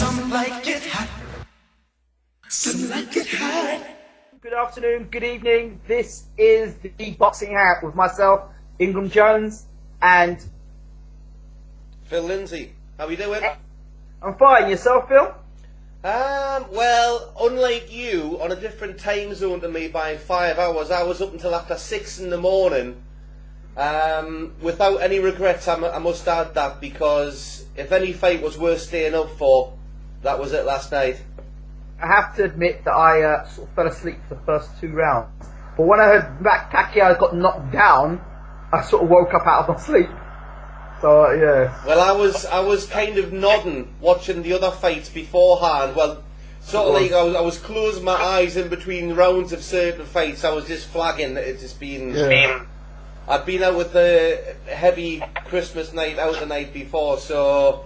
Some like it hot, some like it hot. Good afternoon, good evening. This is the Boxing Hat with myself, Ingram Jones, and Phil Lindsay. How are you doing? I'm fine. Yourself, Phil? Well, unlike you, on a different time zone to me by 5 hours, I was up until after 6 in the morning. Without any regrets, I must add that, because if any fight was worth staying up for, that was it last night. I have to admit that I sort of fell asleep for the first 2 rounds. But when I heard Pacquiao got knocked down, I sort of woke up out of my sleep. So, yeah. Well, I was kind of nodding, watching the other fights beforehand. Well, sort of like I was closing my eyes in between rounds of certain fights. I was just flagging that it's just been... Yeah. I'd been out with a heavy Christmas night out the night before, so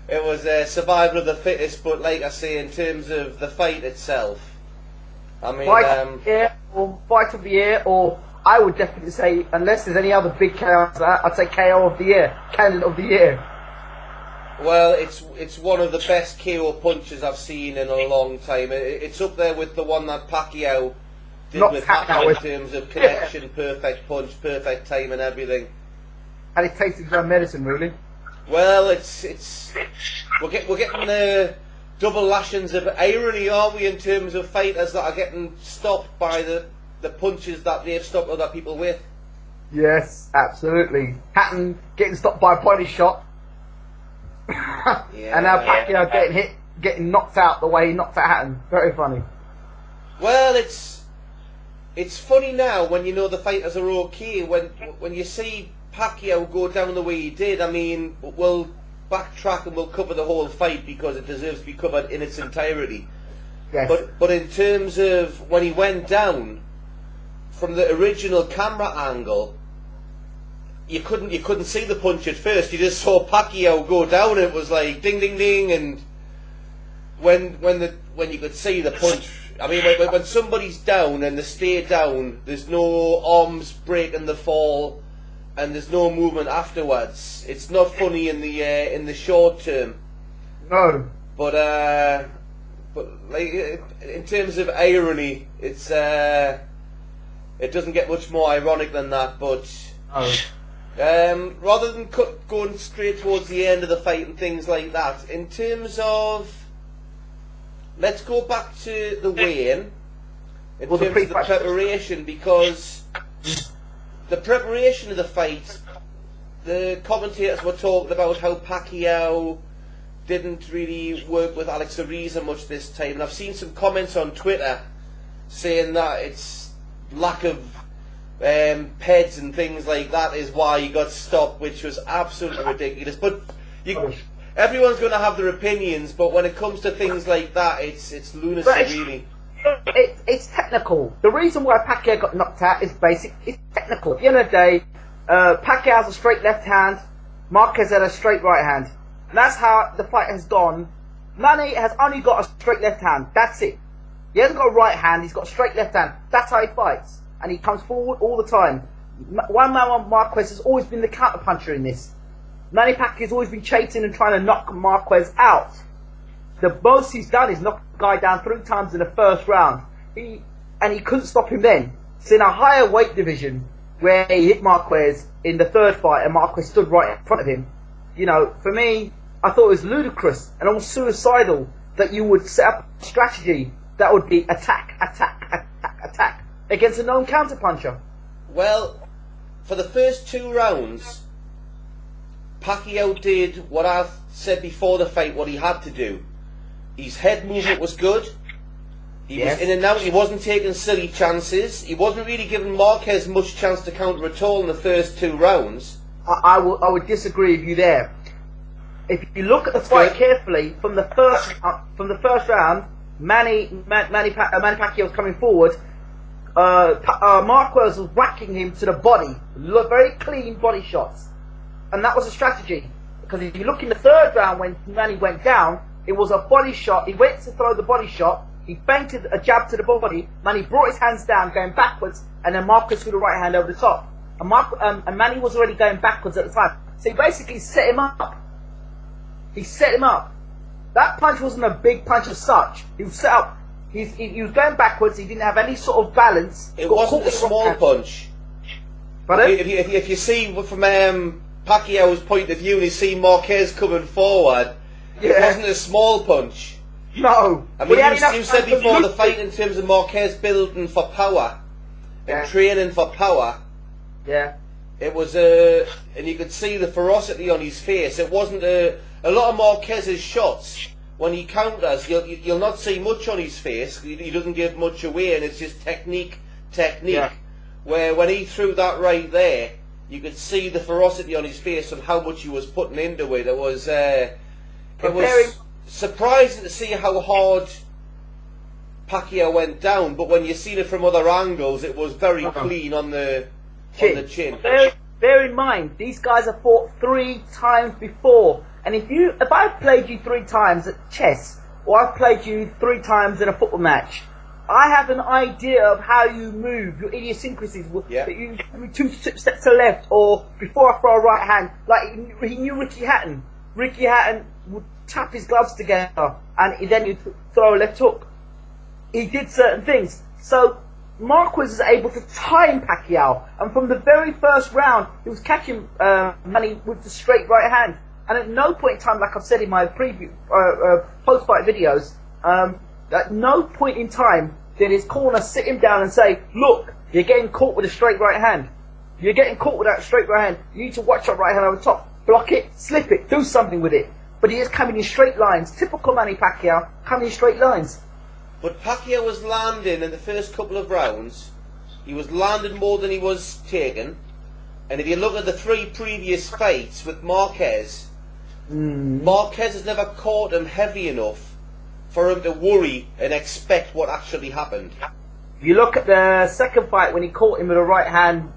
it was survival of the fittest. But like I say, in terms of the fight itself, I mean, fight of the year, or I would definitely say, unless there's any other big KO, I'd say KO of the year, candidate of the year. Well, it's one of the best KO punches I've seen in a long time. It's up there with the one that Pacquiao did with Pacquiao in terms of connection, perfect punch, perfect time, and everything. And it tastes like medicine, really. Well, we're getting the double lashings of irony, aren't we, in terms of fighters that are getting stopped by the punches that they've stopped other people with. Yes, absolutely. Hatton getting stopped by a body shot. Yeah, and now Pacquiao getting knocked out the way he knocked out Hatton. Very funny. Well, it's funny now when you know the fighters are okay. When you see Pacquiao go down the way he did, I mean, we'll backtrack and we'll cover the whole fight because it deserves to be covered in its entirety. Yes. But in terms of when he went down, from the original camera angle, you couldn't see the punch at first. You just saw Pacquiao go down, and it was like ding ding ding. And when you could see the punch, I mean, when somebody's down and they stay down, there's no arms breaking the fall, and there's no movement afterwards. It's not funny in the short term. No. But like in terms of irony, it doesn't get much more ironic than that. But rather than going straight towards the end of the fight and things like that, in terms of, let's go back to the weigh-in in terms of the preparation, because the preparation of the fight, the commentators were talking about how Pacquiao didn't really work with Alex Ariza much this time, and I've seen some comments on Twitter saying that it's lack of peds and things like that is why he got stopped, which was absolutely ridiculous. But everyone's going to have their opinions, but when it comes to things like that, it's lunacy, really. It's technical. The reason why Pacquiao got knocked out is basic. It's technical. At the end of the day, Pacquiao has a straight left hand, Marquez had a straight right hand. And that's how the fight has gone. Manny has only got a straight left hand. That's it. He hasn't got a right hand, he's got a straight left hand. That's how he fights. And he comes forward all the time. Juan Manuel Marquez has always been the counter-puncher in this. Manny Pacquiao has always been chasing and trying to knock Marquez out. The most he's done is knock the guy down 3 times in the first round. He couldn't stop him then. It's in a higher weight division where he hit Marquez in the third fight and Marquez stood right in front of him. You know, for me, I thought it was ludicrous and almost suicidal that you would set up a strategy that would be attack, attack, attack, attack against a known counterpuncher. Well, for the first 2 rounds, Pacquiao did what I said before the fight, what he had to do. His head movement was good. He was in and out. He wasn't taking silly chances. He wasn't really giving Marquez much chance to counter at all in the first 2 rounds. I would disagree with you there. If you look at the fight carefully, from the first round, Manny Pacquiao was coming forward. Marquez was whacking him to the body, very clean body shots, and that was a strategy. Because if you look in the third round when Manny went down, it was a body shot. He went to throw the body shot. He feinted a jab to the body. Manny brought his hands down, going backwards, and then Marquez threw the right hand over the top. And Manny was already going backwards at the time. So he basically set him up. He set him up. That punch wasn't a big punch as such. He was set up. He was going backwards. He didn't have any sort of balance. It wasn't a small punch. But if you see from Pacquiao's point of view, and you see Marquez coming forward, it wasn't a small punch. No. I mean, you said before the fight in terms of Marquez building for power and training for power. Yeah. It was and you could see the ferocity on his face. It wasn't a lot of Marquez's shots. When he counters, you'll not see much on his face. He doesn't give much away, and it's just technique. Yeah. Where when he threw that right there, you could see the ferocity on his face and how much he was putting into it. It was surprising to see how hard Pacquiao went down. But when you seen it from other angles, it was very clean on the chin. Bear in mind, these guys have fought 3 times before. And if I've played you 3 times at chess, or I've played you 3 times in a football match, I have an idea of how you move, your idiosyncrasies. That you 2 steps to the left, or before I throw a right hand. Like he knew Ricky Hatton. Ricky Hatton would tap his gloves together, and then he'd throw a left hook. He did certain things. So Marquez is able to time Pacquiao, and from the very first round, he was catching Manny with the straight right hand. And at no point in time, like I've said in my preview, post-fight videos, at no point in time did his corner sit him down and say, look, you're getting caught with a straight right hand. You're getting caught with that straight right hand. You need to watch that right hand over the top. Block it, slip it, do something with it. But he is coming in straight lines. Typical Manny Pacquiao, coming in straight lines. But Pacquiao was landing in the first couple of rounds. He was landing more than he was taking. And if you look at the 3 previous fights with Marquez, Marquez has never caught him heavy enough for him to worry and expect what actually happened. If you look at the second fight, when he caught him with a right hand,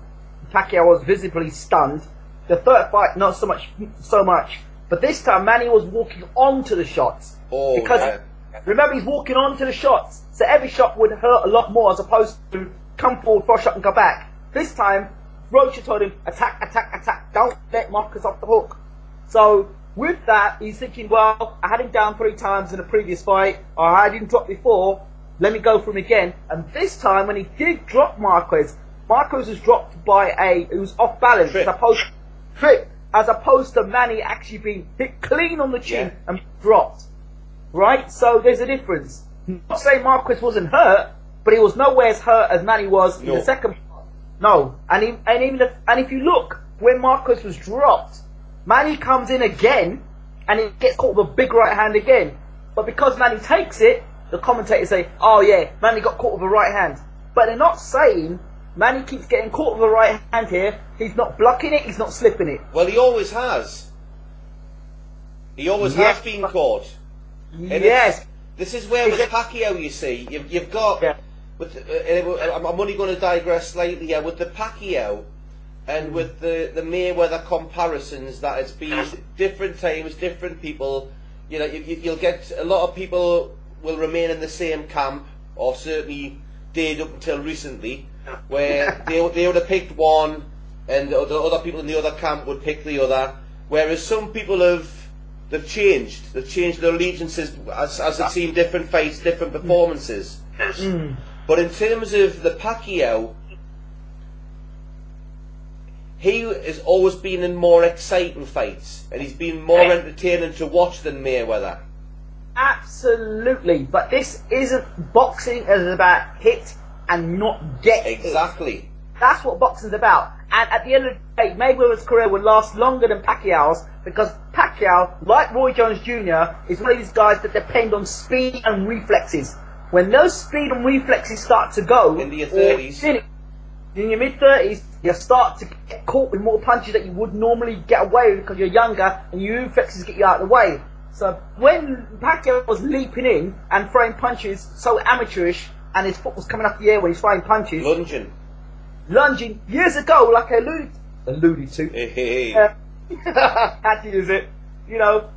Pacquiao was visibly stunned. The third fight, not so much. But this time, Manny was walking onto the shots. Remember, he's walking onto the shots, so every shot would hurt a lot more as opposed to come forward for a shot and go back. This time, Rocha told him, attack, attack, attack. Don't let Marcus off the hook. So with that, he's thinking, well, I had him down 3 times in the previous fight, or I had him drop before, let me go for him again. And this time, when he did drop Marquez was dropped by it was off balance, as opposed to Manny actually being hit clean on the chin and dropped. Right? So there's a difference. I'm not saying Marquez wasn't hurt, but he was nowhere as hurt as Manny was in the second part. No. And if you look, when Marquez was dropped, Manny comes in again, and he gets caught with a big right hand again. But because Manny takes it, the commentators say, oh yeah, Manny got caught with a right hand. But they're not saying Manny keeps getting caught with a right hand here. He's not blocking it, he's not slipping it. Well, he always has. He always has been caught. And this is where with Pacquiao, you see, you've got... I'm only going to digress slightly here. With the Pacquiao and with the Mayweather comparisons, that it's been different times, different people. You know, you'll get a lot of people will remain in the same camp, or certainly did up until recently, where they would have picked one, and the other people in the other camp would pick the other. Whereas some people they've changed their allegiances as they've seen different fights, different performances. But in terms of the Pacquiao, he has always been in more exciting fights, and he's been more entertaining to watch than Mayweather. Absolutely, but this isn't boxing. It's about hit and not get exactly. Hit. That's what boxing's about. And at the end of the day, Mayweather's career will last longer than Pacquiao's, because Pacquiao, like Roy Jones Jr., is one of these guys that depend on speed and reflexes. When those speed and reflexes start to go, in your 30s, in your mid-30s, you start to get caught with more punches that you would normally get away with because you're younger and your reflexes get you out of the way. So when Pacquiao was leaping in and throwing punches so amateurish, and his foot was coming up the air when he's throwing punches, lunging years ago, like I alluded to. Hattie is it? You know,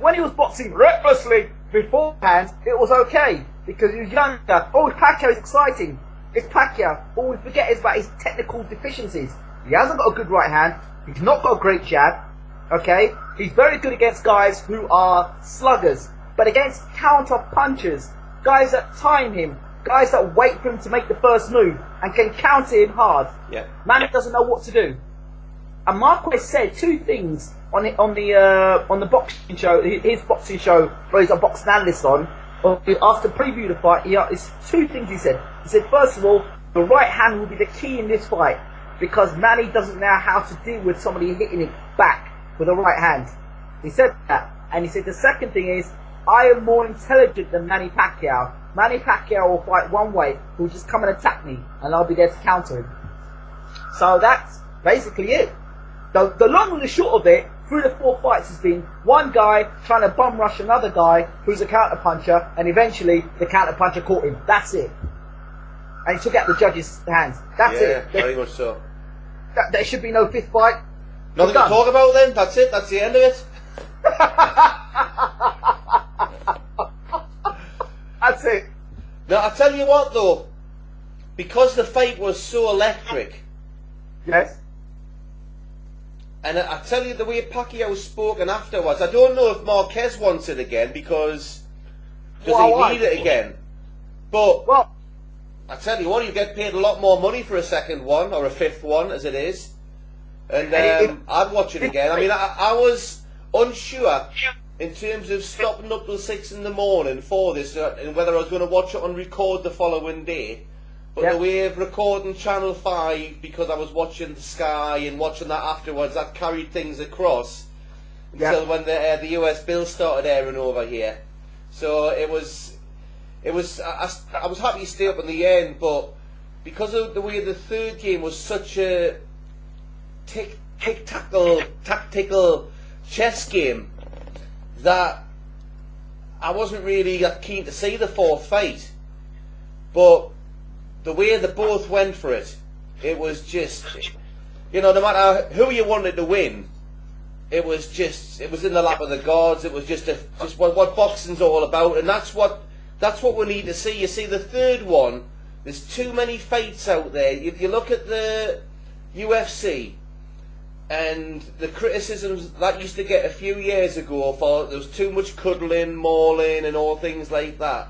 when he was boxing recklessly beforehand, it was okay because he was younger. Oh, Pacquiao is exciting. It's Pacquiao. All we forget is about his technical deficiencies. He hasn't got a good right hand. He's not got a great jab. Okay, he's very good against guys who are sluggers. But against counter punchers, guys that time him, guys that wait for him to make the first move and can counter him hard, Manny doesn't know what to do. And Marquez said two things on the boxing show, his boxing show, where he's a boxing analyst on. After preview the fight, it's two things he said. He said, first of all, the right hand will be the key in this fight because Manny doesn't know how to deal with somebody hitting him back with the right hand. He said that. And he said the second thing is, I am more intelligent than Manny Pacquiao. Manny Pacquiao will fight one way, he'll just come and attack me, and I'll be there to counter him. So that's basically it. The long and the short of it, through the 4 fights, has been one guy trying to bum rush another guy who's a counter puncher, and eventually the counter puncher caught him. That's it. And he took out the judge's hands. That's it. Yeah, very much so. There should be no 5th fight. Nothing to talk about then? That's it? That's the end of it? That's it. Now, I tell you what though, because the fight was so electric. Yes. And I tell you, the way Pacquiao spoken afterwards, I don't know if Marquez wants it again because does he need it again? But I tell you what, you get paid a lot more money for a second one or a 5th one, as it is. And I'd watch it again. I mean, I was unsure in terms of stopping up till 6 in the morning for this and whether I was going to watch it on record the following day. But the way of recording Channel 5, because I was watching the Sky and watching that afterwards, that carried things across until when the US Bill started airing over here. So I was happy to stay up in the end, but because of the way the third game was such a tactical chess game, that I wasn't really that keen to see the 4th fight. But the way they both went for it, it was just, you know, no matter who you wanted to win, it was in the lap of the gods. It was just what boxing's all about, and that's what we need to see. You see, the third one, there's too many fights out there. You look at the UFC and the criticisms that used to get a few years ago for there was too much cuddling, mauling, and all things like that,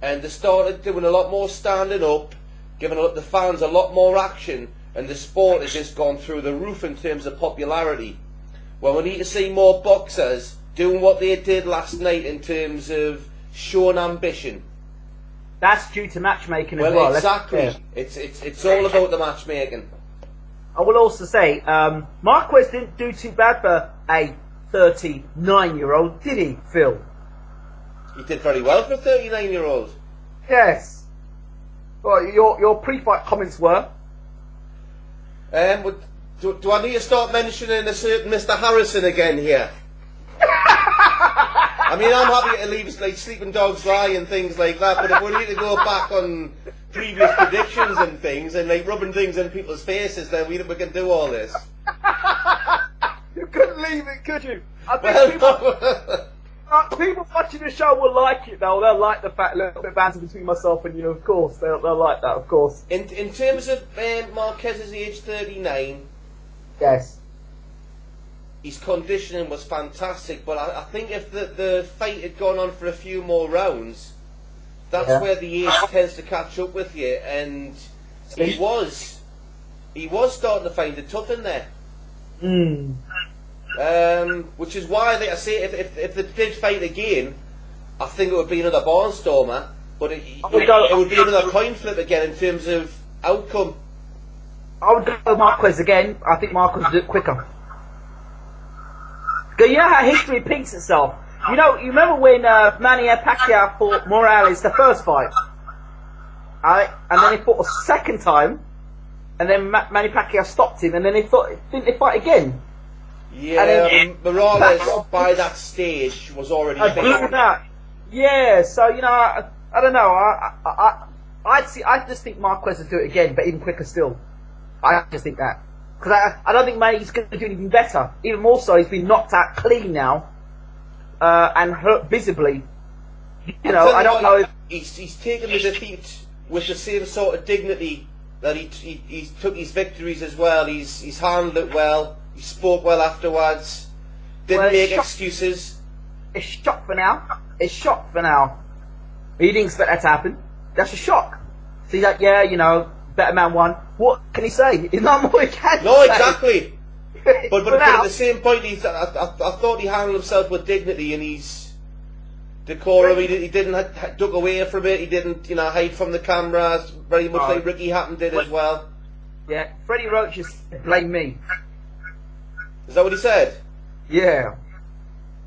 and they started doing a lot more standing up, giving the fans a lot more action, and the sport has just gone through the roof in terms of popularity. Well, we need to see more boxers doing what they did last night in terms of showing ambition. That's due to matchmaking as well. Exactly. It's all about the matchmaking. I will also say, Marquez didn't do too bad for a 39-year-old, did he, Phil? He did very well for a 39-year-old. Yes. Well, your pre-fight comments were? Do I need to start mentioning a certain Mr. Harrison again here? I mean, I'm happy to leave like Sleeping Dogs Lie and things like that, but if we need to go back on previous predictions and things and like rubbing things in people's faces, then we can do all this. You couldn't leave it, could you? I think people watching the show will like it though. They'll like the fact, a little bit of banter between myself and you, of course. They'll like that, of course. In terms of Marquez's age 39, yes, his conditioning was fantastic, but I think if the fight had gone on for a few more rounds, that's where the age tends to catch up with you, and he was starting to find it tough in there. Which is why I say if they did fight again, I think it would be another barnstormer, but it would be another coin flip again in terms of outcome. I would go Marquez again. I think Marquez would do it quicker. Because you know how history repeats itself. You remember when Manny Pacquiao fought Morales the first fight? Alright? And then he fought a second time, and then Manny Pacquiao stopped him, and then didn't they fight again? Yeah, Morales by that stage was already finished. Yeah, so I don't know. I just think Marquez will do it again, but even quicker still. I just think that because I don't think Manny's going to do anything better. Even more so, he's been knocked out clean now, and hurt visibly. I don't know if he's taken the defeat with the same sort of dignity that he took his victories as well. He's handled it well. He spoke well afterwards. Didn't make excuses. It's shock for now. It's shock for now. He didn't expect that to happen. That's a shock. So he's like, yeah, you know, better man won. What can he say? There's not more he can No, say. exactly. But now, at the same point, I thought he handled himself with dignity and he's decorum. He didn't duck away from it. He didn't, you know, hide from the cameras. Very much like Ricky Hatton did as well. Yeah, Freddie Roach just blame me. Is that what he said? Yeah.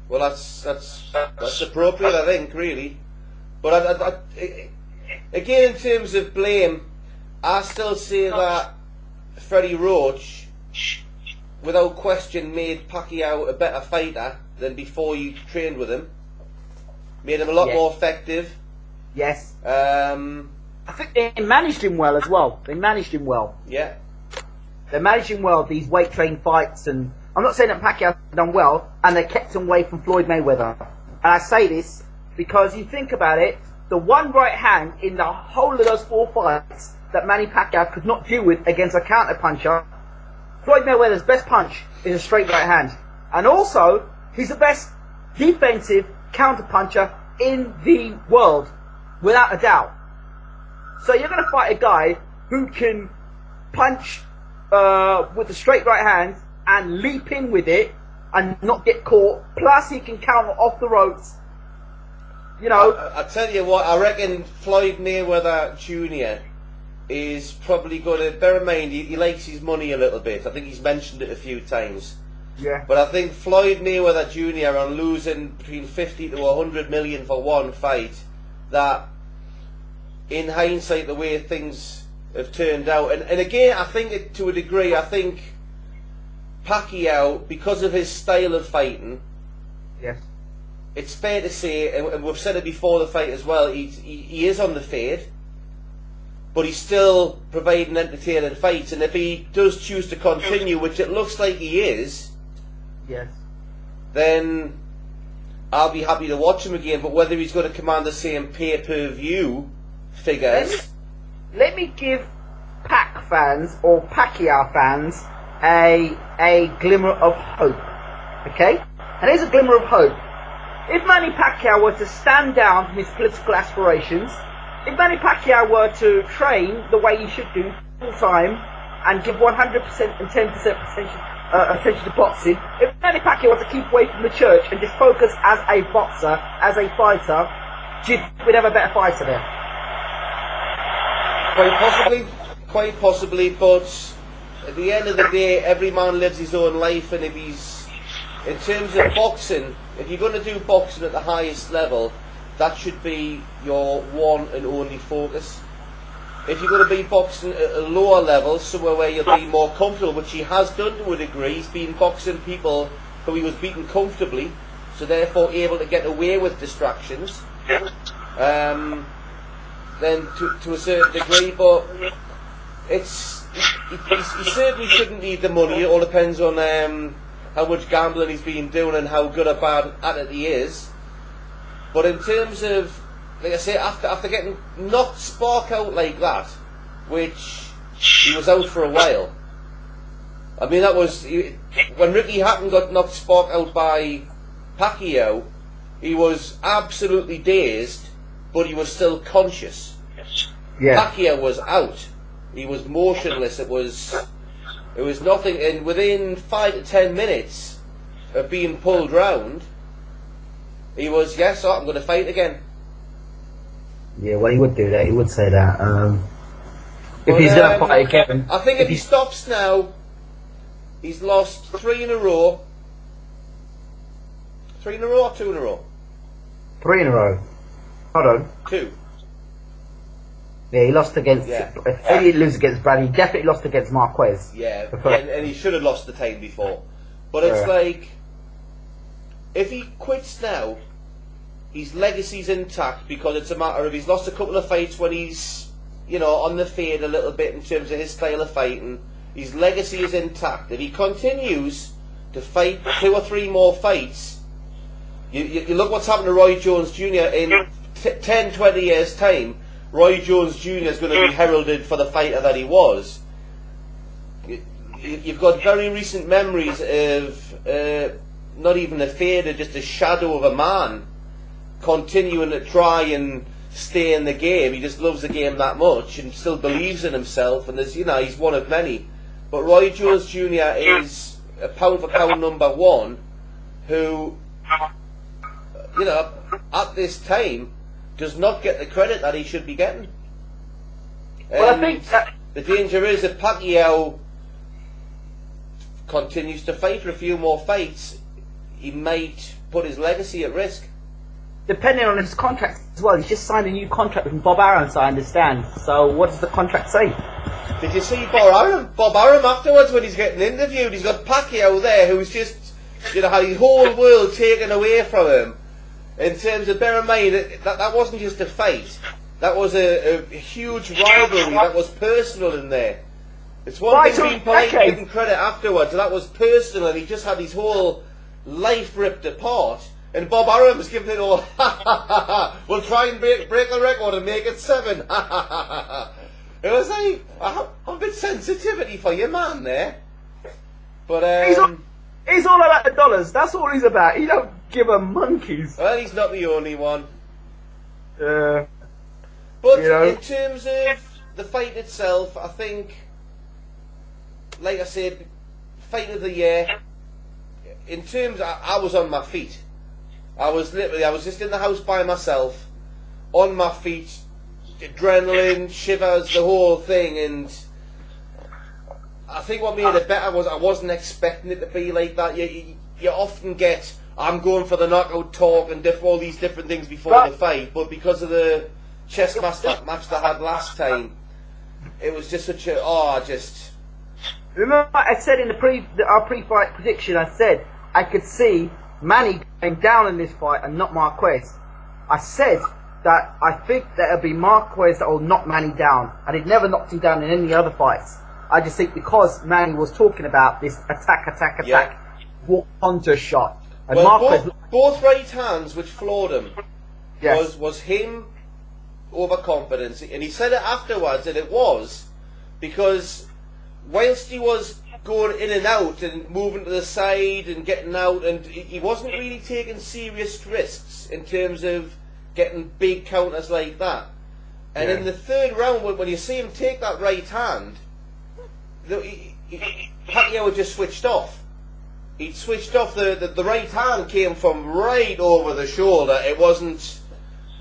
Well, that's appropriate, I think, really. But again, in terms of blame, I still say that Freddie Roach, without question, made Pacquiao a better fighter than before you trained with him. Made him a lot more effective. Yes. I think they managed him well as well. They managed him well. Yeah. They managed him well, these weight train fights, and I'm not saying that Pacquiao done well, and they kept him away from Floyd Mayweather. And I say this because you think about it, the one right hand in the whole of those 4 fights that Manny Pacquiao could not deal with against a counter puncher, Floyd Mayweather's best punch is a straight right hand. And also, he's the best defensive counter puncher in the world, without a doubt. So you're going to fight a guy who can punch with a straight right hand and leap in with it and not get caught. Plus he can counter off the ropes. You know. I tell you what, I reckon Floyd Mayweather Jr. is probably going to, bear in mind, he likes his money a little bit. I think he's mentioned it a few times. Yeah. But I think Floyd Mayweather Jr. on losing between 50 to 100 million for one fight, that in hindsight, the way things have turned out, and again, I think to a degree, I think Pacquiao, because of his style of fighting, yes, it's fair to say, and we've said it before the fight as well, he is on the fade, but he's still providing entertaining fights, and if he does choose to continue, which it looks like he is, yes, then I'll be happy to watch him again. But whether he's going to command the same pay-per-view figures, let me give Pac fans or Pacquiao fans a glimmer of hope. Okay, and here's a glimmer of hope. If Manny Pacquiao were to stand down from his political aspirations, if Manny Pacquiao were to train the way he should do full time and give 100% and 10% attention to boxing, if Manny Pacquiao were to keep away from the church and just focus as a boxer, as a fighter, we'd have a better fighter there. Quite possibly, but at the end of the day, every man lives his own life, and if he's, in terms of boxing, if you're going to do boxing at the highest level, that should be your one and only focus. If you're going to be boxing at a lower level, somewhere where you'll be more comfortable, which he has done to a degree, he's been boxing people who he was beaten comfortably, so therefore able to get away with distractions, then to a certain degree, but he certainly shouldn't need the money. It all depends on how much gambling he's been doing and how good or bad at it he is. But in terms of, like I say, after getting knocked spark out like that, which he was out for a while. I mean, that was when Ricky Hatton got knocked spark out by Pacquiao. He was absolutely dazed, but he was still conscious. Yeah. Pacquiao was out. He was motionless. It was nothing. And within 5 to 10 minutes of being pulled round, he was, yes, I'm going to fight again. Yeah, well, he would do that. He would say that. If he's going to fight again. I think if he stops now, he's lost 3 in a row. 3 in a row or 2 in a row? 3 in a row. Hold on. 2. Yeah, he lost against. Yeah. If he didn't lose against Brad, he definitely lost against Marquez. Yeah, and he should have lost the time before. But it's like, if he quits now, his legacy's intact, because it's a matter of he's lost a couple of fights when he's, you know, on the fade a little bit in terms of his style of fighting. His legacy is intact. If he continues to fight 2 or 3 more fights, you look what's happened to Roy Jones Jr. in 10, 20 years' time. Roy Jones Jr. is going to be heralded for the fighter that he was. You've got very recent memories of not even a fader, just a shadow of a man, continuing to try and stay in the game. He just loves the game that much and still believes in himself, and there's, he's one of many. But Roy Jones Jr. is a pound for pound number one who, at this time does not get the credit that he should be getting. Well, I think that the danger is that Pacquiao continues to fight for a few more fights, he might put his legacy at risk. Depending on his contract as well, he's just signed a new contract with Bob Arum, so I understand. So what does the contract say? Did you see Bob Arum afterwards when he's getting interviewed? He's got Pacquiao there who's just, had his whole world taken away from him. In terms of, bear in mind, that wasn't just a fight. That was a huge rivalry. That was personal in there. It's one thing being polite and giving credit afterwards, and that was personal, and he just had his whole life ripped apart. And Bob Arum was giving it all, we'll try and break the record and make it 7. It was like, a bit sensitivity for your man there. But he's all about the dollars. That's all he's about. He don't give a monkeys. Well, he's not the only one. But in terms of the fight itself, I think, like I said, fight of the year. In terms, I was on my feet. I was just in the house by myself, on my feet, adrenaline, shivers, the whole thing, and I think what made it better was I wasn't expecting it to be like that. You often get, I'm going for the knockout talk and all these different things before the fight, but because of the chess match that I had last time, it was just such a, Remember I said in our pre-fight prediction, I said I could see Manny going down in this fight and not Marquez. I said that I think that it'll be Marquez that will knock Manny down, and he'd never knocked him down in any other fights. I just think because Manny was talking about this attack, walk onto shot. And Marquez, both right hands which floored him yes. was him overconfidence, and he said it afterwards, and it was because whilst he was going in and out and moving to the side and getting out, and he wasn't really taking serious risks in terms of getting big counters like that. And in the third round, when you see him take that right hand, Pacquiao had just switched off. He'd switched off. The right hand came from right over the shoulder. It wasn't.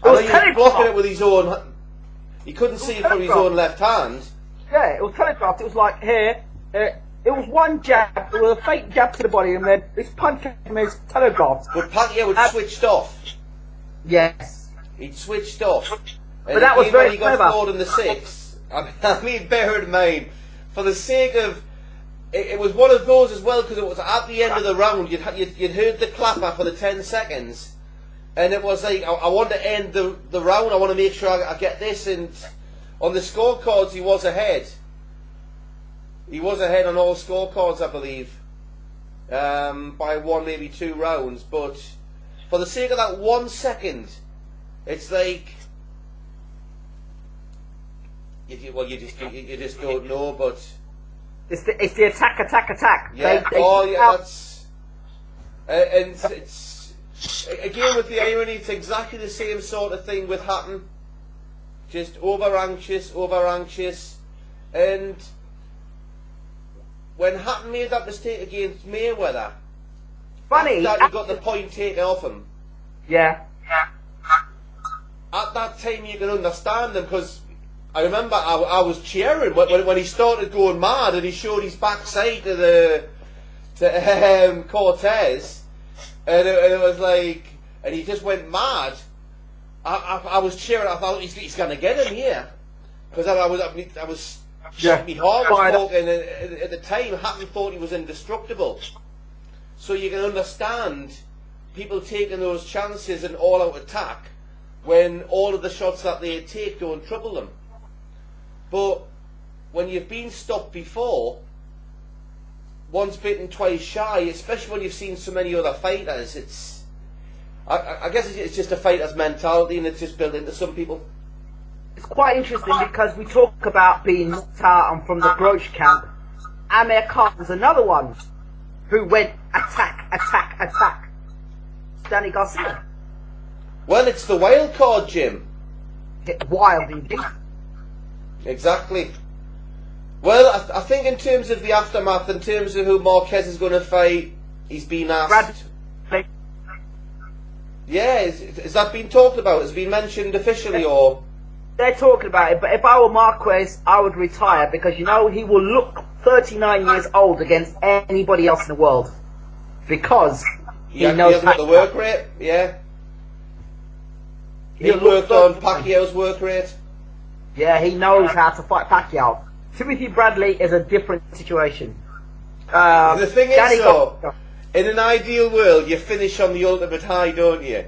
I know he was blocking it with his own. He couldn't see it from his own left hand. Yeah, it was telegraphed. It was like here. It was one jab. It was a fake jab to the body, and then this punch came in, telegraphed. But Pacquiao had switched off. Yes. He'd switched off. But that was very clever. He got floored in the 6th. I mean, bear in mind, for the sake of, it was one of those as well, because it was at the end of the round. You'd heard the clapper for the 10 seconds, and it was like, I want to end the round. I want to make sure I get this. And on the scorecards, he was ahead. He was ahead on all scorecards, I believe, by 1, maybe 2 rounds. But for the sake of that 1 second, it's like, you just don't know. But it's the attack. Yeah. That's and it's again with the irony. It's exactly the same sort of thing with Hatton. Just over anxious, and when Hatton made that mistake against Mayweather, funny that he got the point taken off him. Yeah. At that time, you can understand them, because I remember I was cheering when he started going mad and he showed his backside to Cortez, and it was like, and he just went mad. I was cheering. I thought he's going to get him here, because I was. Yeah. My heart was broken, and at the time, Hatton thought he was indestructible. So you can understand people taking those chances and all-out attack when all of the shots that they take don't trouble them. But when you've been stopped before, once bitten, twice shy, especially when you've seen so many other fighters, I guess it's just a fighter's mentality, and it's just built into some people. It's quite interesting because we talk about being knocked out and from the Groach camp. Amir Khan was another one who went attack, attack, attack. Danny Garcia. Well, it's the wild card, Jim. Wild indeed. Exactly. Well, I think in terms of the aftermath, in terms of who Marquez is going to fight, he's been asked. Yeah, is that been talked about? Has it been mentioned officially, or? They're talking about it, but if I were Marquez, I would retire because, you know, he will look 39 years old against anybody else in the world. Because he knows how the work rate, yeah. He worked on Pacquiao's work rate. Yeah, he knows how to fight Pacquiao. Timothy Bradley is a different situation. The thing is, though, in an ideal world, you finish on the ultimate high, don't you?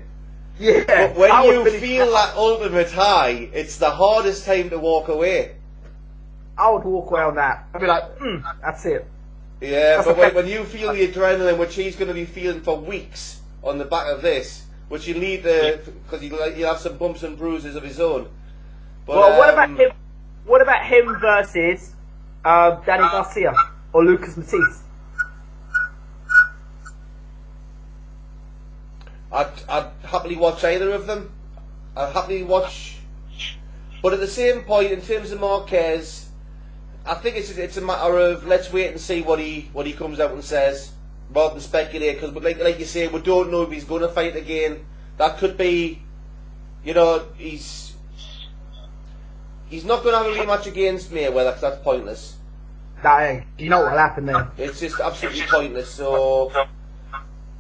Yeah. But when you feel that ultimate high, it's the hardest time to walk away. I would walk away on that. I'd be like, that's it. Yeah, that's but when you feel the adrenaline, which he's going to be feeling for weeks on the back of this, which you need because he'll have some bumps and bruises of his own. But, well, what about him? What about him versus Danny Garcia or Lucas Matisse? I'd happily watch either of them. I'd happily watch, but at the same point, in terms of Marquez, I think it's a matter of let's wait and see what he comes out and says, rather than speculate. Because, like you say, we don't know if he's going to fight again. That could be, you know, he's not going to have a rematch against Mayweather because that's pointless. You know what'll happen there? It's just absolutely pointless. So,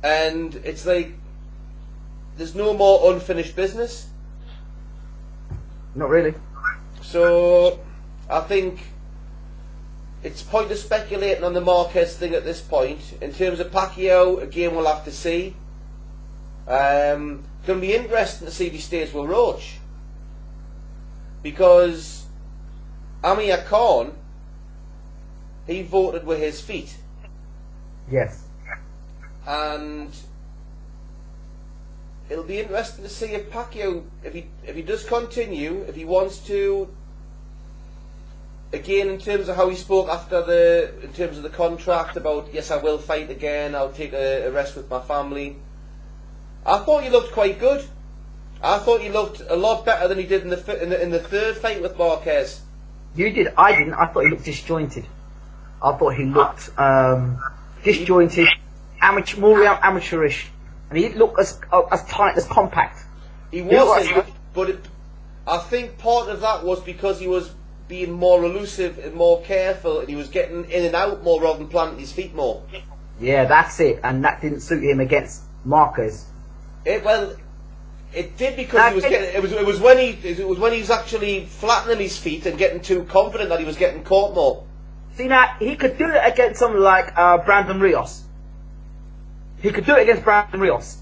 and it's like there's no more unfinished business. Not really. So, I think it's pointless speculating on the Marquez thing at this point. In terms of Pacquiao, again, we'll have to see. It's going to be interesting to see if he stays with Roach. Because Amir Khan, he voted with his feet. Yes. And it'll be interesting to see if Pacquiao, if he does continue, if he wants to, again in terms of how he spoke in terms of the contract about, yes, I will fight again, I'll take a rest with my family. I thought he looked quite good. I thought he looked a lot better than he did in the third fight with Marquez. You did. I didn't. I thought he looked disjointed. I thought he looked disjointed, more amateurish, and he didn't look as tight, as compact. He wasn't, but I think part of that was because he was being more elusive and more careful, and he was getting in and out more rather than planting his feet more. Yeah, that's it, and that didn't suit him against Marquez. It did because he was getting. It was when he was actually flattening his feet and getting too confident that he was getting caught more. See, now he could do it against someone like Brandon Rios. He could do it against Brandon Rios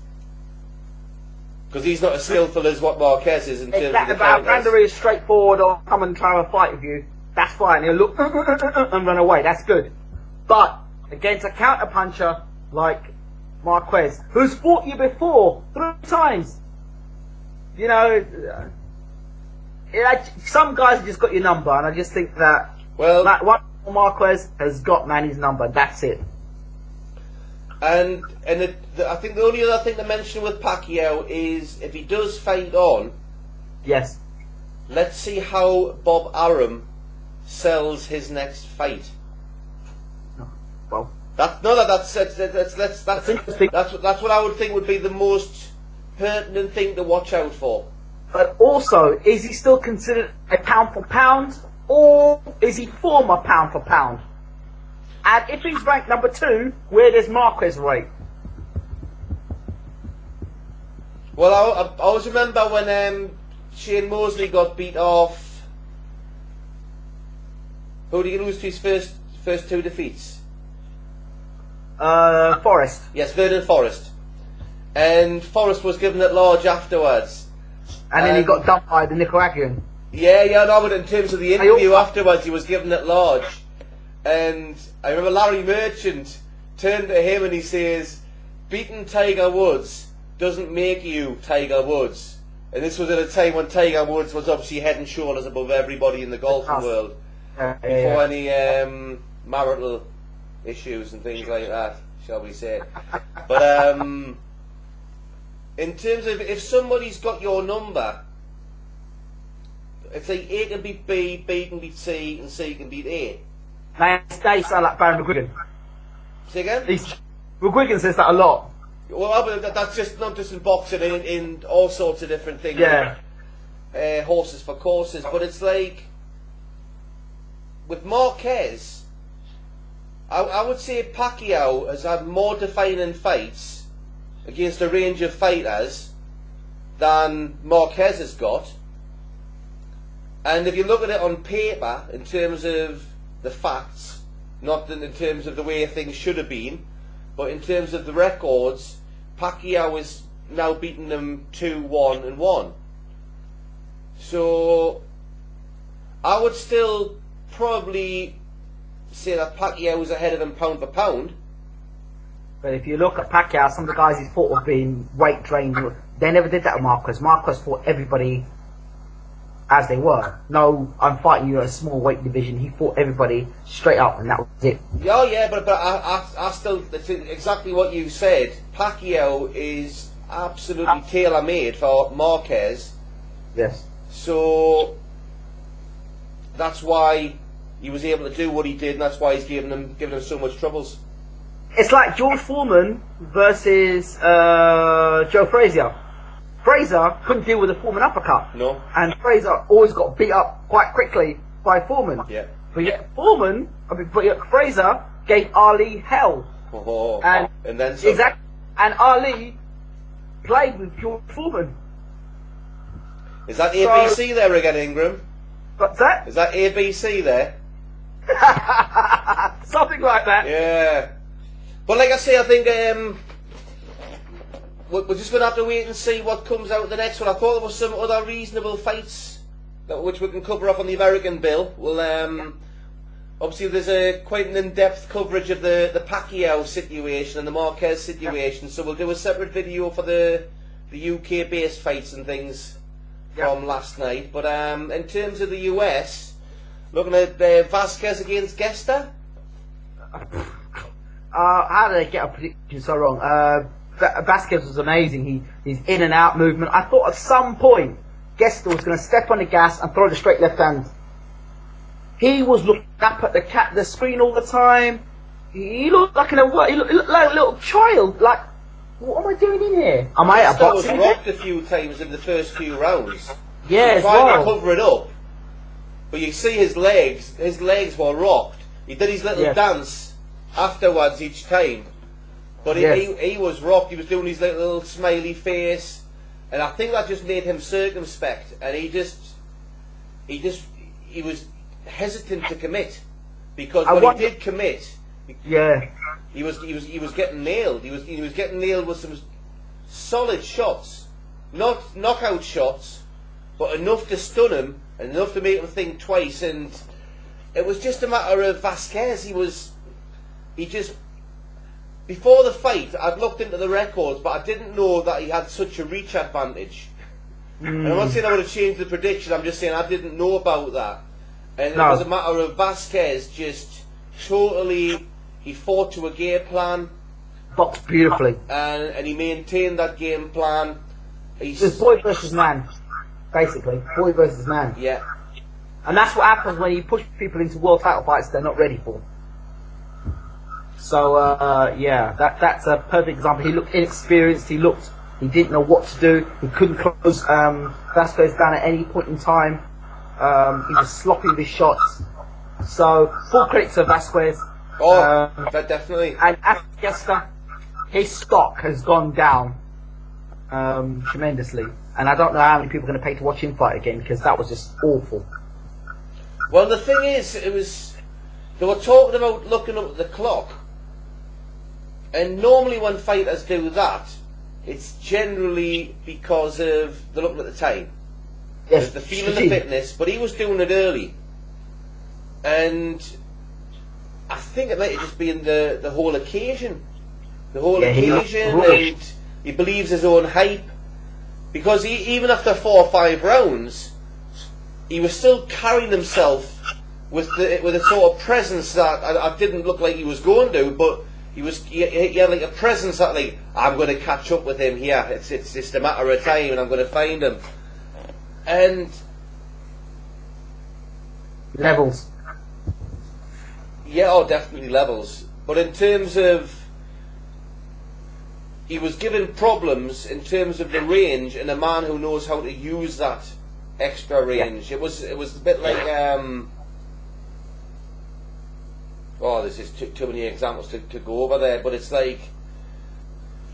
because he's not as skillful as what Marquez is in terms of the counters. Brandon Rios straightforward or come and try to fight with you. That's fine. He'll look and run away. That's good. But against a counter puncher like Marquez, who's fought you before 3 times. You know, some guys have just got your number, and I just think that Marquez has got Manny's number. That's it. And I think the only other thing to mention with Pacquiao is if he does fight on. Yes. Let's see how Bob Arum sells his next fight. Well, that's interesting. That's what I would think would be the most pertinent thing to watch out for. But also, is he still considered a pound for pound, or is he former pound for pound? And if he's ranked number 2, where does Marquez rate? Well, I always remember when Shane Mosley got beat off. Who did he lose to his first 2 defeats? Forrest. Yes, Vernon Forrest. And Forrest was given at large afterwards. And then he got dumped by the Nicaraguan. Yeah, no, but in terms of the interview afterwards, he was given at large. And I remember Larry Merchant turned to him and he says, beating Tiger Woods doesn't make you Tiger Woods. And this was at a time when Tiger Woods was obviously head and shoulders above everybody in the golfing world. Before any marital issues and things like that. shall we say. But in terms of if somebody's got your number, it's like A can beat B, B can beat C, and C can beat A. They sound like Baron McGuigan. Say again? McGuigan says that a lot. Well, that's just not just in boxing, in all sorts of different things. Yeah. Horses for courses, but it's like with Marquez, I would say Pacquiao has had more defining fights against a range of fighters than Marquez has got. And if you look at it on paper, in terms of the facts, not in terms of the way things should have been, but in terms of the records, Pacquiao is now beating them 2-1-1. So I would still probably say that Pacquiao is ahead of him pound for pound. But if you look at Pacquiao, some of the guys he's fought have been weight drained. They never did that with Marquez. Marquez fought everybody as they were. No, I'm fighting you at a small weight division. He fought everybody straight up, and that was it. Oh yeah, but I still, it's exactly what you said. Pacquiao is absolutely tailor-made for Marquez. Yes. So that's why he was able to do what he did, and that's why he's giving him so much troubles. It's like George Foreman versus Joe Frazier. Frazier couldn't deal with the Foreman uppercut. No. And Frazier always got beat up quite quickly by Foreman. Yeah. But yet Frazier gave Ali hell. Oh, and then some. Exactly. And Ali played with George Foreman. Is that ABC there again, Ingram? What's that? Is that ABC there? Something like that. Yeah. But like I say, I think we're just going to have to wait and see what comes out of the next one. I thought there was some other reasonable fights which we can cover off on the American bill. Well, obviously there's quite an in-depth coverage of the Pacquiao situation and the Marquez situation, so we'll do a separate video for the UK-based fights and things from last night. But in terms of the US, looking at Vasquez against Gesta. How did I get a prediction so wrong? Vasquez was amazing. His in and out movement. I thought at some point Gesta was going to step on the gas and throw the straight left hand. He was looking up at the screen all the time. He looked like he looked like a little child. Like, what am I doing in here? Am I at a boxing? He was rocked a few times in the first few rounds. Yeah, he tried to cover it up, but you see his legs. His legs were rocked. He did his little dance afterwards each time. But he was rocked. He was doing his little smiley face, and I think that just made him circumspect. And he was hesitant to commit, because when he did commit, he was getting nailed. He was getting nailed with some solid shots, not knockout shots, but enough to stun him and enough to make him think twice. And it was just a matter of Vasquez. Before the fight, I'd looked into the records, but I didn't know that he had such a reach advantage. And I'm not saying I would have changed the prediction, I'm just saying I didn't know about that. And it was a matter of Vasquez just totally, he fought to a game plan. Boxed beautifully. And he maintained that game plan. It's boy versus man, basically. Boy versus man. Yeah. And that's what happens when you push people into world title fights they're not ready for. So that's a perfect example. He looked inexperienced. He didn't know what to do. He couldn't close Vasquez down at any point in time. He was sloppy with his shots. So full credit to Vasquez. That definitely. And as Gesta, his stock has gone down tremendously. And I don't know how many people are going to pay to watch him fight again, because that was just awful. Well, the thing is, they were talking about looking up at the clock. And normally when fighters do that, it's generally because of they're looking at the time. Yes, they're feeling the fitness, but he was doing it early. And I think it might have just been the whole occasion. The whole occasion, and he believes his own hype. Because even after 4 or 5 rounds, he was still carrying himself with a sort of presence that I didn't look like he was going to, but he had like a presence that like, I'm going to catch up with him here. It's just a matter of time, and I'm going to find him. And levels. Yeah, oh, definitely levels. But in terms of, he was given problems in terms of the range, and a man who knows how to use that extra range. Yeah. It was a bit like there's just too many examples to go over there, but it's like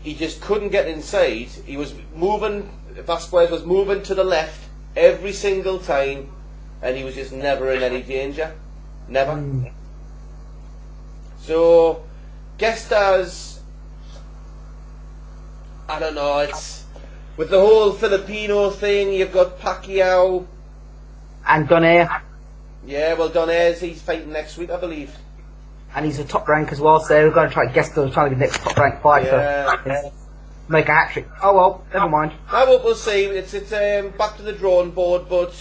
he just couldn't get inside. He was moving, Vasquez was moving to the left every single time, and he was just never in any danger. Never. So, guessed as, I don't know, it's, with the whole Filipino thing, you've got Pacquiao. And Donaire. Yeah, well, Donaire, he's fighting next week, I believe. And he's a top rank as well, so we're going to try to guess trying to be the next top rank fighter. Yeah. Make a hat trick. Oh well, never mind. We'll see. It's back to the drawing board, but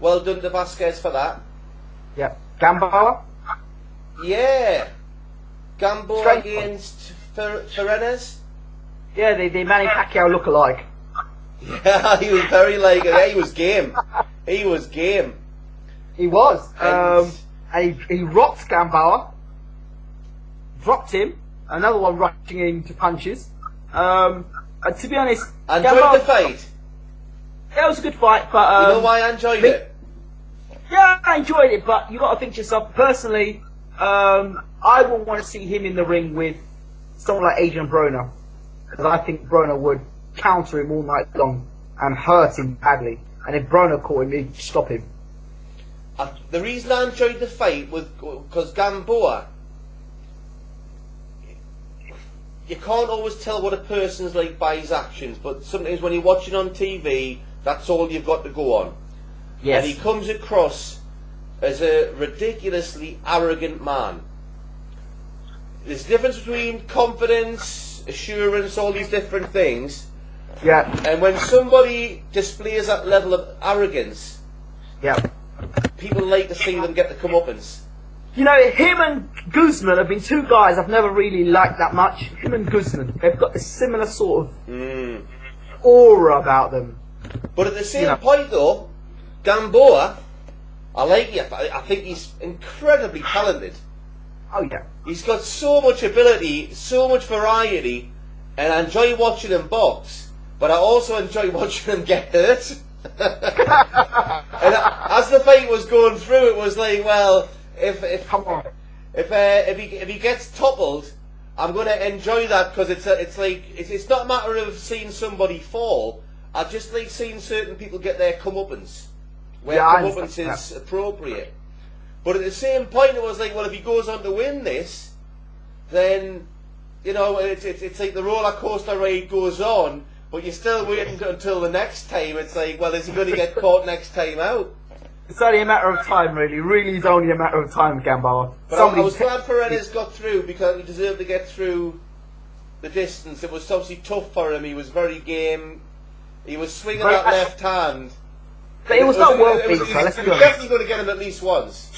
well done to Vasquez for that. Yeah. Gamboa? Yeah. Gamboa against Ferenes? Yeah, the Manny Pacquiao look-alike. Yeah, he was very like, yeah, he was game. He was game. He was. And he rocked Gamboa. Dropped him. Another one rushing into punches. And to be honest, enjoyed the fight. Yeah, it was a good fight, but you know why I enjoyed it? Yeah, I enjoyed it, but you got to think to yourself personally. I would want to see him in the ring with someone like Adrian Broner, because I think Broner would counter him all night long and hurt him badly. And if Broner caught him, he'd stop him. The reason I enjoyed the fight was because Gamboa, you can't always tell what a person's like by his actions, but sometimes when you're watching on TV, that's all you've got to go on. Yes. And he comes across as a ridiculously arrogant man. There's a difference between confidence, assurance, all these different things. Yeah. And when somebody displays that level of arrogance, yeah, people like to see them get the comeuppance. You know, him and Guzman have been two guys I've never really liked that much. Him and Guzman, they've got a similar sort of aura about them. But at the same point though, Gamboa, I like it. I think he's incredibly talented. Oh yeah. He's got so much ability, so much variety, and I enjoy watching him box, but I also enjoy watching him get hurt. And as the fight was going through, it was like, well, if he gets toppled, I'm going to enjoy that, because it's not a matter of seeing somebody fall. I just like seeing certain people get their comeuppance, where comeuppance is appropriate. But at the same point, it was like, well, if he goes on to win this, then it's like the roller coaster ride goes on, but you're still waiting until the next time. It's like, well, is he going to get caught next time out? It's only a matter of time, really. Really, it's only a matter of time, Gamboa. But I was glad Ferenes got through, because he deserved to get through the distance. It was obviously tough for him. He was very game. He was swinging that left hand. But it was no world beater, let's be honest. Definitely going to get him at least once.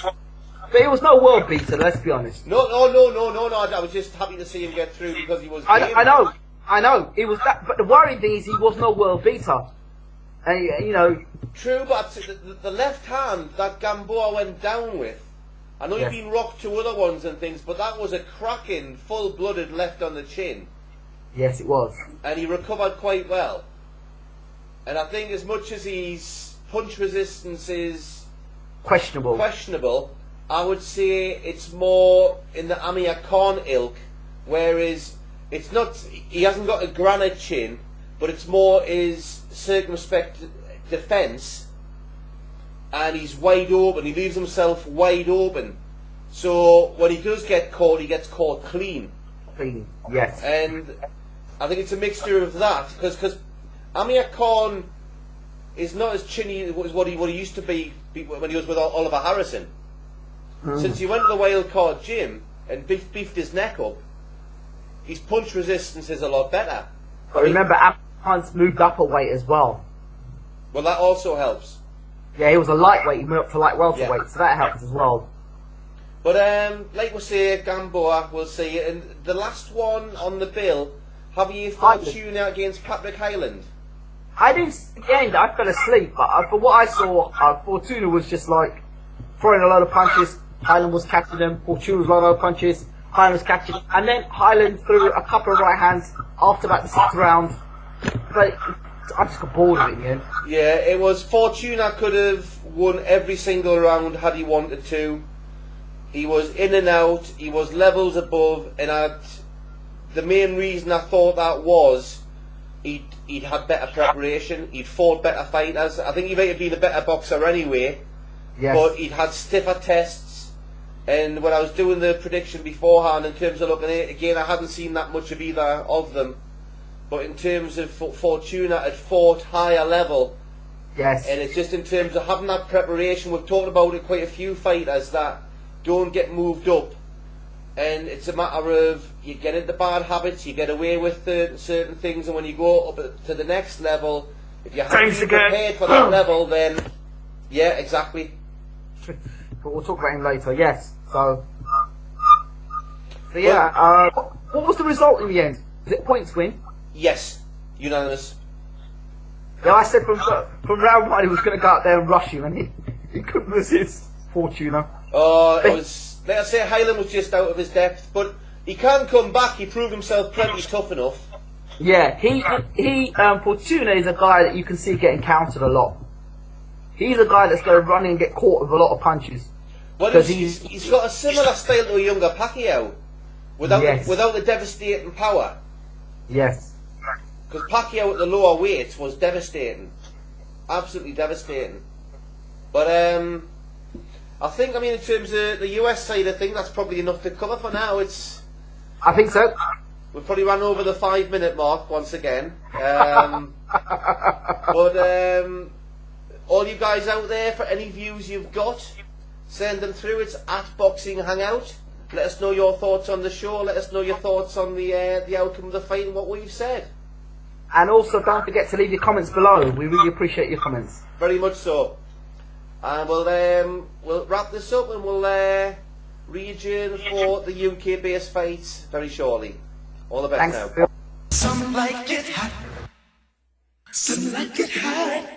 But it was no world beater, let's be honest. No. I was just happy to see him get through, because he was game. I know. It was that, but the worrying thing is he was no world beater. And True, but the left hand that Gamboa went down with, I know you've been rocked to other ones and things, but that was a cracking, full-blooded left on the chin. Yes, it was. And he recovered quite well. And I think as much as his punch resistance is questionable, I would say it's more in the Amir Khan ilk, whereas it's not, he hasn't got a granite chin, but it's more his circumspect defence, and he's wide open. He leaves himself wide open, so when he does get caught, he gets caught clean. Yes. And I think it's a mixture of that, because Amir Khan is not as chinny as what he used to be when he was with Oliver Harrison. Since he went to the wild card gym and beefed his neck up, his punch resistance is a lot better. But remember, Amir Khan's moved up a weight as well. Well, that also helps. Yeah, he was a lightweight. He moved up to light welterweight, so that helps as well. But like we say, Gamboa, we'll see. And the last one on the bill, Javier Fortuna against Patrick Hyland. I didn't see the end. I fell asleep, but for what I saw, Fortuna was just like throwing a lot of punches. Hyland was catching them. Fortuna was throwing a lot of punches. Hyland was catching them. And then Hyland threw a couple of right hands after about the 6th round. But I just got bored of it in the end. Yeah, it was Fortuna could have won every single round had he wanted to. He was in and out. He was levels above, and the main reason I thought that was he'd had better preparation. He'd fought better fighters. I think he might have been a better boxer anyway. Yes. But he'd had stiffer tests. And when I was doing the prediction beforehand, in terms of looking at it again, I hadn't seen that much of either of them. But in terms of Fortuna, had fought higher level. Yes. And it's just in terms of having that preparation. We've talked about it, quite a few fighters that don't get moved up. And it's a matter of, you get into bad habits, you get away with certain things, and when you go up to the next level, if you haven't been prepared for that level, then, yeah, exactly. But we'll talk about him later, yes. So yeah, what was the result in the end? Was it points win? Yes, unanimous. Yeah, I said from round 1 he was going to go out there and rush him, and he couldn't resist Fortuna. Oh, it was, let's say Hyland was just out of his depth, but he can come back. He proved himself plenty tough enough. Yeah, Fortuna is a guy that you can see getting countered a lot. He's a guy that's going to run and get caught with a lot of punches. Well, he's got a similar style to a younger Pacquiao, without the devastating power. Yes. Because Pacquiao at the lower weights was devastating, absolutely devastating. But I think, in terms of the US side, I think that's probably enough to cover for now. I think so. We've probably run over the 5-minute mark once again. But all you guys out there, for any views you've got, send them through. It's at Boxing Hangout. Let us know your thoughts on the show. Let us know your thoughts on the outcome of the fight and what we've said. And also, don't forget to leave your comments below. We really appreciate your comments. Very much so. And we'll wrap this up, and we'll re-adjourn for the UK-based fights very shortly. All the best. Thanks, now. Phil. Some like it hot, some like it hot.